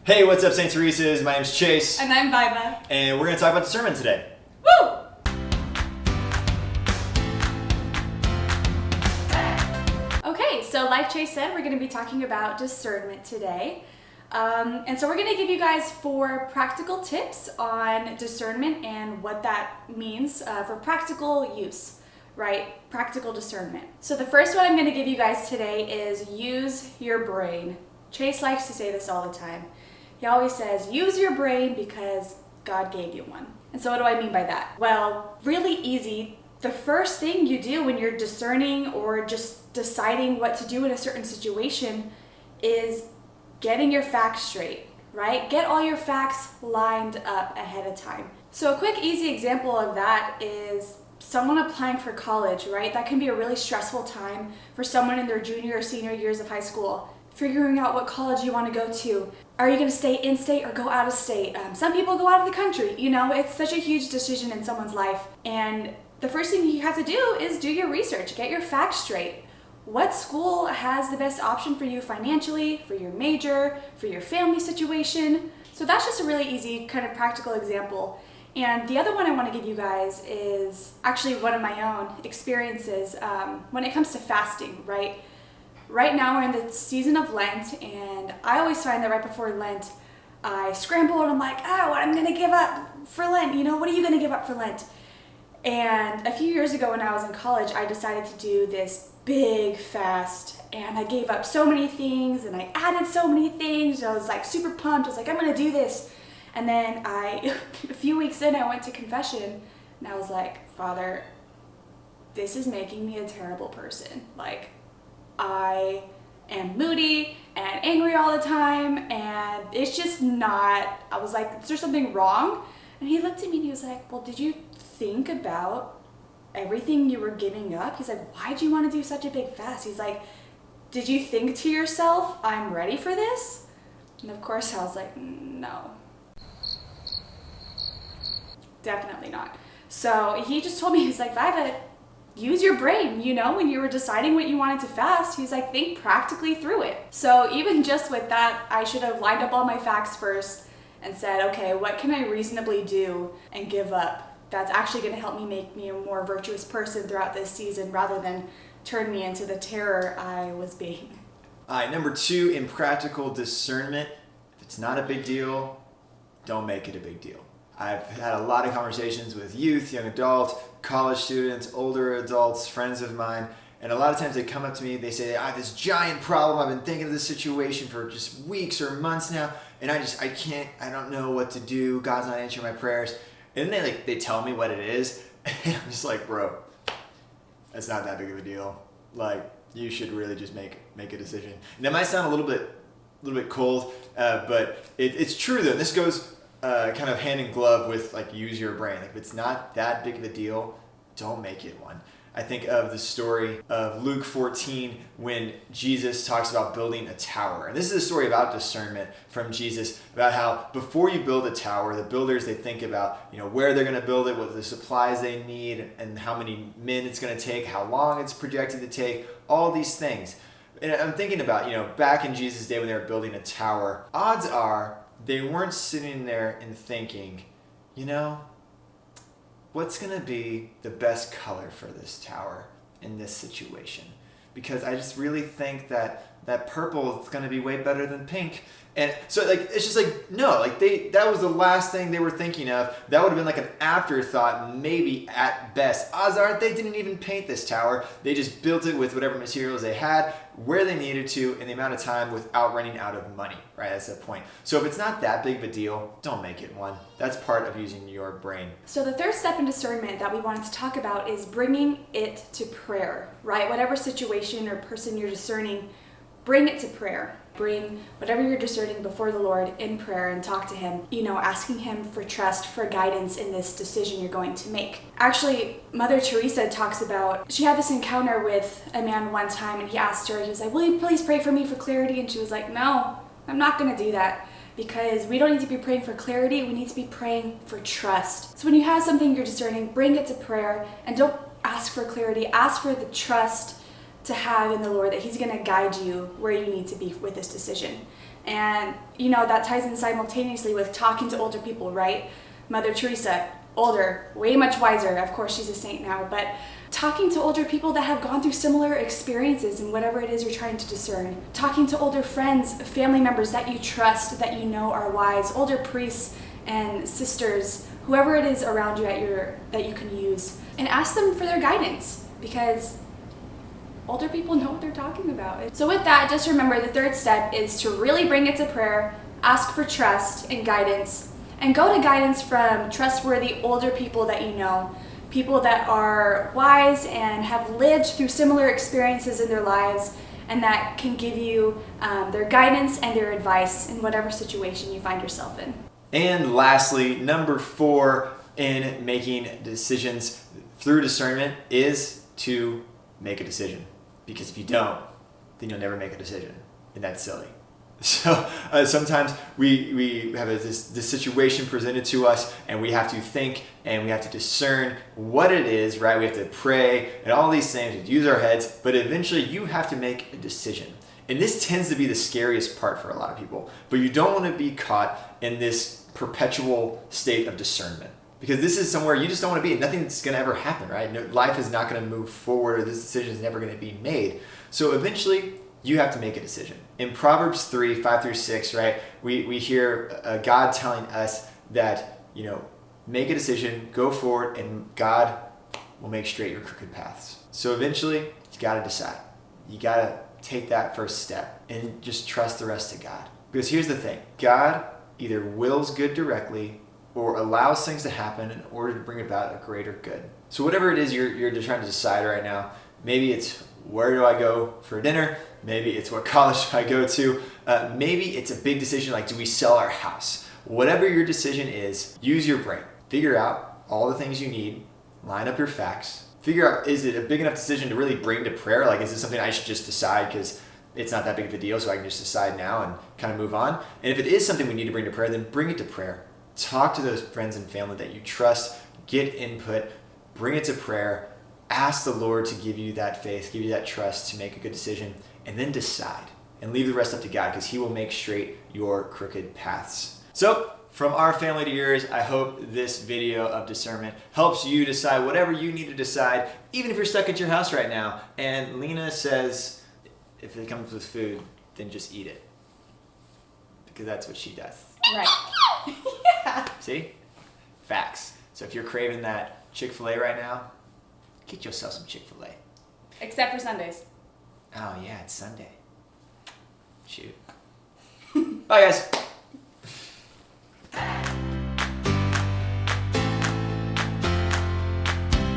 Hey, what's up, St. Theresa's? My name's Chase. And I'm Viva. And we're going to talk about discernment today. Woo! Okay, so like Chase said, we're going to be talking about discernment today. And so we're going to give you guys 4 practical tips on discernment and what that means for practical use, right? Practical discernment. So the first one I'm going to give you guys today is use your brain. Chase likes to say this all the time. He always says, use your brain because God gave you one. And so what do I mean by that? Well, really easy. The first thing you do when you're discerning or just deciding what to do in a certain situation is getting your facts straight, right? Get all your facts lined up ahead of time. So a quick, easy example of that is someone applying for college, right? That can be a really stressful time for someone in their junior or senior years of high school. Figuring out what college you want to go to. Are you going to stay in state or go out of state? Some people go out of the country. You know, it's such a huge decision in someone's life. And the first thing you have to do is do your research. Get your facts straight. What school has the best option for you financially, for your major, for your family situation? So that's just a really easy kind of practical example. And the other one I want to give you guys is actually one of my own experiences when it comes to fasting, right? Right now we're in the season of Lent, and I always find that right before Lent, I scramble and I'm like, what I'm going to give up for Lent? You know, what are you going to give up for Lent? And a few years ago when I was in college, I decided to do this big fast, and I gave up so many things, and I added so many things, and I was like super pumped. I was like, I'm going to do this. And then a few weeks in, I went to confession, and I was like, Father, this is making me a terrible person. Like, I am moody and angry all the time, and it's just not, I was like, is there something wrong? And he looked at me and he was like, well, did you think about everything you were giving up? He's like, why do you want to do such a big fast? He's like, did you think to yourself, I'm ready for this? And of course I was like, no, definitely not. So he just told me, he's like, Viva, use your brain, you know, when you were deciding what you wanted to fast. He's like, think practically through it. So even just with that, I should have lined up all my facts first and said, okay, what can I reasonably do and give up that's actually going to help me make me a more virtuous person throughout this season rather than turn me into the terror I was being. All right, number 2, in practical discernment, if it's not a big deal, don't make it a big deal. I've had a lot of conversations with youth, young adults, college students, older adults, friends of mine, and a lot of times they come up to me, they say, I have this giant problem, I've been thinking of this situation for just weeks or months now, and I don't know what to do, God's not answering my prayers. And then they tell me what it is, and I'm just like, bro, that's not that big of a deal. Like, you should really just make a decision. And that might sound a little bit cold, but it's true though. This goes kind of hand in glove with like use your brain. Like if it's not that big of a deal, don't make it one. I think of the story of Luke 14 when Jesus talks about building a tower. And this is a story about discernment from Jesus, about how before you build a tower, the builders, they think about, you know, where they're going to build it, what the supplies they need, and how many men it's going to take, how long it's projected to take, all these things. And I'm thinking about, you know, back in Jesus' day when they were building a tower, odds are they weren't sitting there and thinking, you know, what's going to be the best color for this tower in this situation? Because I just really think that purple is going to be way better than pink. And so like it's just like, no, like that was the last thing they were thinking of. That would have been like an afterthought, maybe at best. Odds are they didn't even paint this tower. They just built it with whatever materials they had, where they needed to, in the amount of time without running out of money, right? That's the point. So if it's not that big of a deal, don't make it one. That's part of using your brain. So the third step in discernment that we wanted to talk about is bringing it to prayer, right? Whatever situation or person you're discerning, bring it to prayer. Bring whatever you're discerning before the Lord in prayer and talk to Him, you know, asking Him for trust, for guidance in this decision you're going to make. Actually, Mother Theresa talks about, she had this encounter with a man one time and he asked her, he was like, will you please pray for me for clarity? And she was like, no, I'm not going to do that. Because we don't need to be praying for clarity, we need to be praying for trust. So when you have something you're discerning, bring it to prayer and don't ask for clarity, ask for the trust to have in the Lord that He's going to guide you where you need to be with this decision. And, you know, that ties in simultaneously with talking to older people, right? Mother Theresa, older, way much wiser. Of course, she's a saint now, but talking to older people that have gone through similar experiences in whatever it is you're trying to discern. Talking to older friends, family members that you trust, that you know are wise, older priests and sisters, whoever it is around you that you can use, and ask them for their guidance, because older people know what they're talking about. So with that, just remember the third step is to really bring it to prayer, ask for trust and guidance, and go to guidance from trustworthy older people that you know, people that are wise and have lived through similar experiences in their lives, and that can give you their guidance and their advice in whatever situation you find yourself in. And lastly, number 4 in making decisions through discernment is to make a decision. Because if you don't, then you'll never make a decision. And that's silly. So sometimes we have this situation presented to us, and we have to think and we have to discern what it is, right? We have to pray and all these things, we have to use our heads, but eventually you have to make a decision. And this tends to be the scariest part for a lot of people. But you don't want to be caught in this perpetual state of discernment. Because this is somewhere you just don't want to be. Nothing's going to ever happen, right? Life is not going to move forward, or this decision is never going to be made. So eventually, you have to make a decision. In Proverbs 3, 5 through 6, right, we hear God telling us that, make a decision, go forward, and God will make straight your crooked paths. So eventually, you got to decide. You got to take that first step and just trust the rest to God. Because here's the thing. God either wills good directly or allows things to happen in order to bring about a greater good. So whatever it is you're just trying to decide right now, maybe it's where do I go for dinner? Maybe it's what college do I go to? Maybe it's a big decision like do we sell our house? Whatever your decision is, use your brain. Figure out all the things you need, line up your facts, figure out is it a big enough decision to really bring to prayer? Like is this something I should just decide because it's not that big of a deal so I can just decide now and kind of move on? And if it is something we need to bring to prayer, then bring it to prayer. Talk to those friends and family that you trust, get input, bring it to prayer, ask the Lord to give you that faith, give you that trust to make a good decision, and then decide. And leave the rest up to God because He will make straight your crooked paths. So, from our family to yours, I hope this video of discernment helps you decide whatever you need to decide, even if you're stuck at your house right now. And Lena says, if it comes with food, then just eat it. Because that's what she does. Right. Yeah. See? Facts. So if you're craving that Chick-fil-A right now, get yourself some Chick-fil-A. Except for Sundays. Oh yeah, it's Sunday. Shoot. Bye guys.